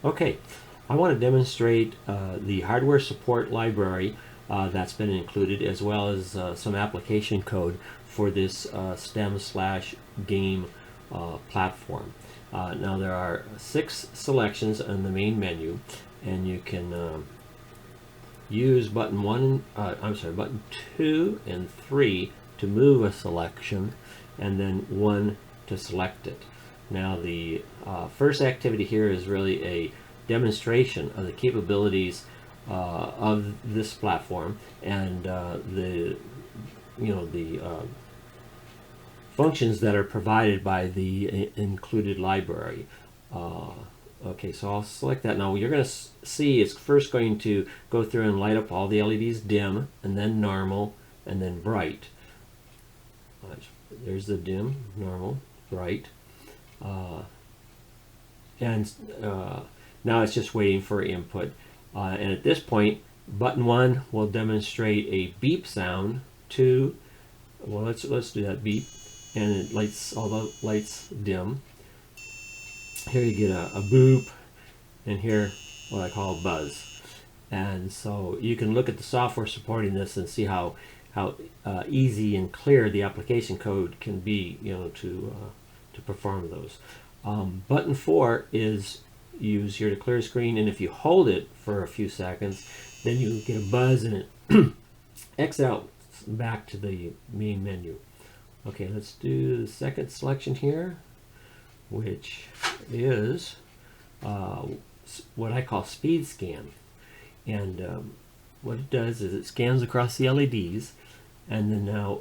Okay, I want to demonstrate the hardware support library that's been included, as well as some application code for this STEM/game platform. Now there are 6 selections in the main menu, and you can use button 2 and 3 to move a selection, and then 1 to select it. Now the first activity here is really a demonstration of the capabilities of this platform and the functions that are provided by the included library. Okay, so I'll select that. Now you're going to see it's first going to go through and light up all the LEDs dim, and then normal, and then bright. There's the dim, normal, bright. Now it's just waiting for input. And at this point, button 1 will demonstrate a beep sound. 2, well, let's do that beep, and it lights all the lights dim. Here you get a boop, and here what I call a buzz. And so you can look at the software supporting this and see how easy and clear the application code can be, to perform those. Button 4 is used here to clear screen, and if you hold it for a few seconds, then you get a buzz and it X out back to the main menu. Okay, let's do the second selection here, which is what I call speed scan. And what it does is it scans across the LEDs, and then now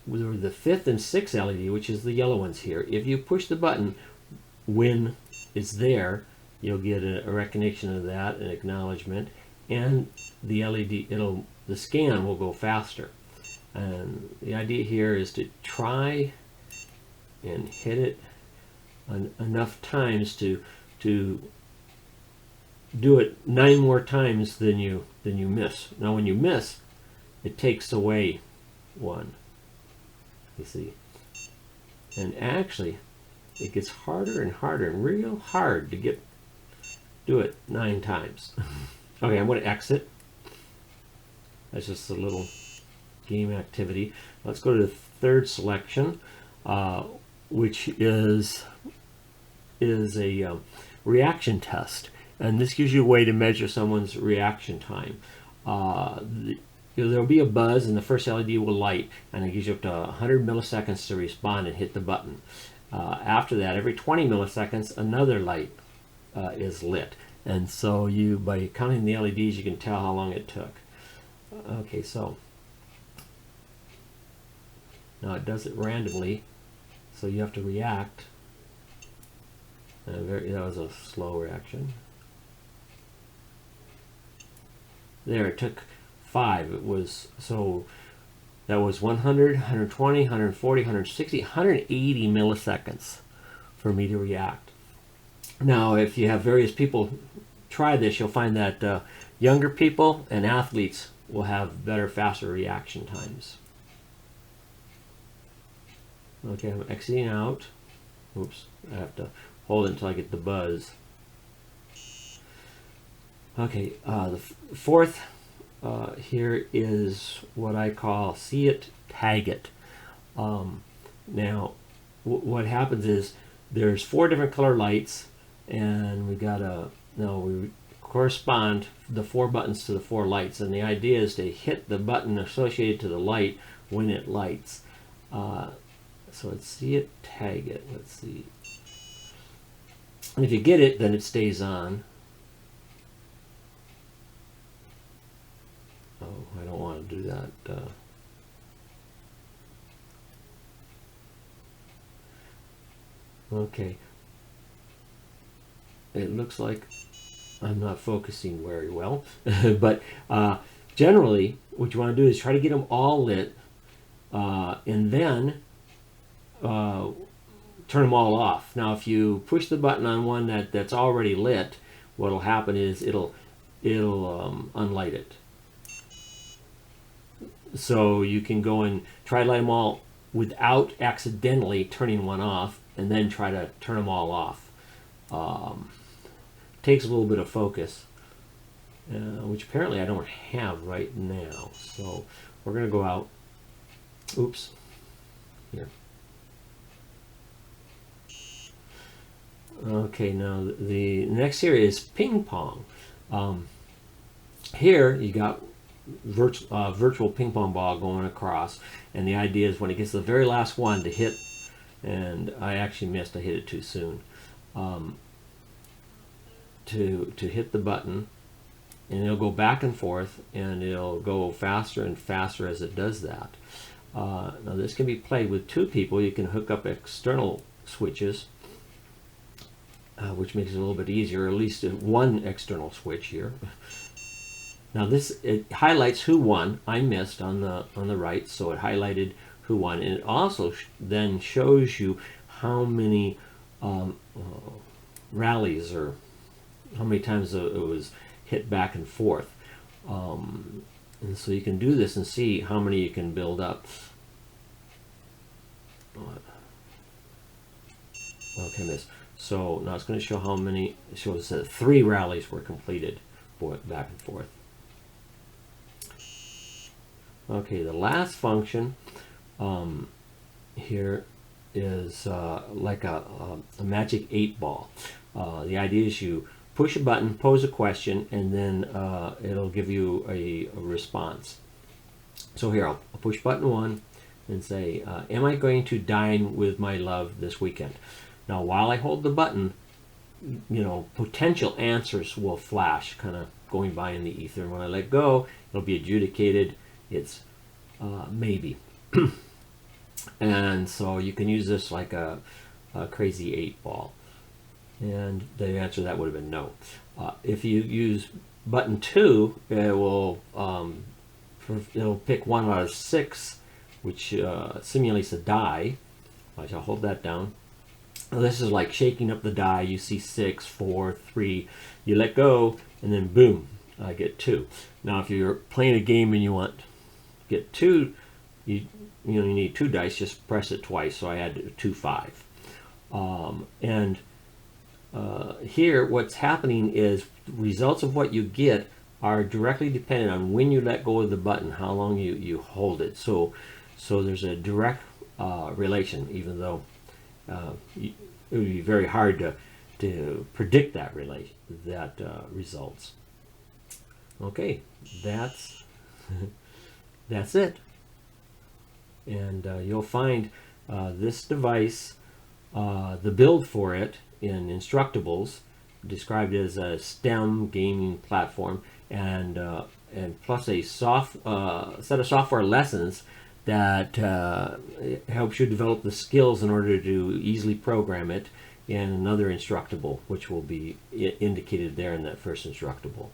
with the 5th and 6th LED, which is the yellow ones here, if you push the button when it's there, you'll get a recognition of that, an acknowledgement, and the LED, the scan will go faster. And the idea here is to try and hit it enough times to do it 9 more times than you miss. Now when you miss, it takes away 1. You see, and actually it gets harder and harder and real hard to do it 9 times. Okay, I'm going to exit. That's just a little game activity. Let's go to the third selection, which is a reaction test, and this gives you a way to measure someone's reaction time. There'll be a buzz and the first LED will light, and it gives you up to 100 milliseconds to respond and hit the button. After that, every 20 milliseconds, another light is lit. And so by counting the LEDs, you can tell how long it took. Okay, so now it does it randomly, so you have to react. That was a slow reaction. There, it took 5. It was, so that was 100, 120, 140, 160, 180 milliseconds for me to react. Now, if you have various people try this, you'll find that younger people and athletes will have better, faster reaction times. Okay, I'm exiting out. Oops, I have to hold it until I get the buzz. Okay, the fourth here is what I call see it, tag it. Now, what happens is there's 4 different color lights, and we correspond the 4 buttons to the 4 lights, and the idea is to hit the button associated to the light when it lights. So let's see it, tag it. Let's see. And if you get it, then it stays on. Oh, I don't want to do that. Okay. It looks like I'm not focusing very well, but generally what you want to do is try to get them all lit, and then turn them all off. Now if you push the button on one that's already lit, what will happen is it'll unlight it. So you can go and try to light them all without accidentally turning one off, and then try to turn them all off. takes a little bit of focus, which apparently I don't have right now. So we're going to go out. Oops. Here. Okay, now the next here is ping pong. Here you got virtual ping pong ball going across, and the idea is when it gets to the very last one to hit, and I actually missed, I hit it too soon, to hit the button, and it'll go back and forth, and it'll go faster and faster as it does that. Now this can be played with two people. You can hook up external switches, which makes it a little bit easier, or at least one external switch here. Now it highlights who won. I missed on the right, so it highlighted who won, and it also then shows you how many rallies, or how many times it was hit back and forth. And so you can do this and see how many you can build up. Okay, miss. So now it's going to show how many. It shows that 3 rallies were completed back and forth. Okay, the last function here is like a magic 8-ball. The idea is you push a button, pose a question, and then it'll give you a response. So here, I'll push button 1 and say, am I going to dine with my love this weekend? Now, while I hold the button, potential answers will flash, kind of going by in the ether. And when I let go, it'll be adjudicated. It's maybe. And so you can use this like a crazy 8-ball. And the answer to that would have been no. If you use button 2, it'll pick 1 out of 6, which simulates a die. I shall hold that down. Now, this is like shaking up the die. You see 6, 4, 3. You let go, and then boom, I get 2. Now, if you're playing a game and you want to get 2, you need 2 dice. Just press it twice. So I had 2, 5. Here, what's happening is results of what you get are directly dependent on when you let go of the button, how long you hold it. So there's a direct relation, even though it would be very hard to predict that results. Okay, that's it. And you'll find this device, the build for it in Instructables, described as a STEM gaming platform, and plus a set of software lessons that helps you develop the skills in order to easily program it, and another Instructable, which will be indicated there in that first Instructable.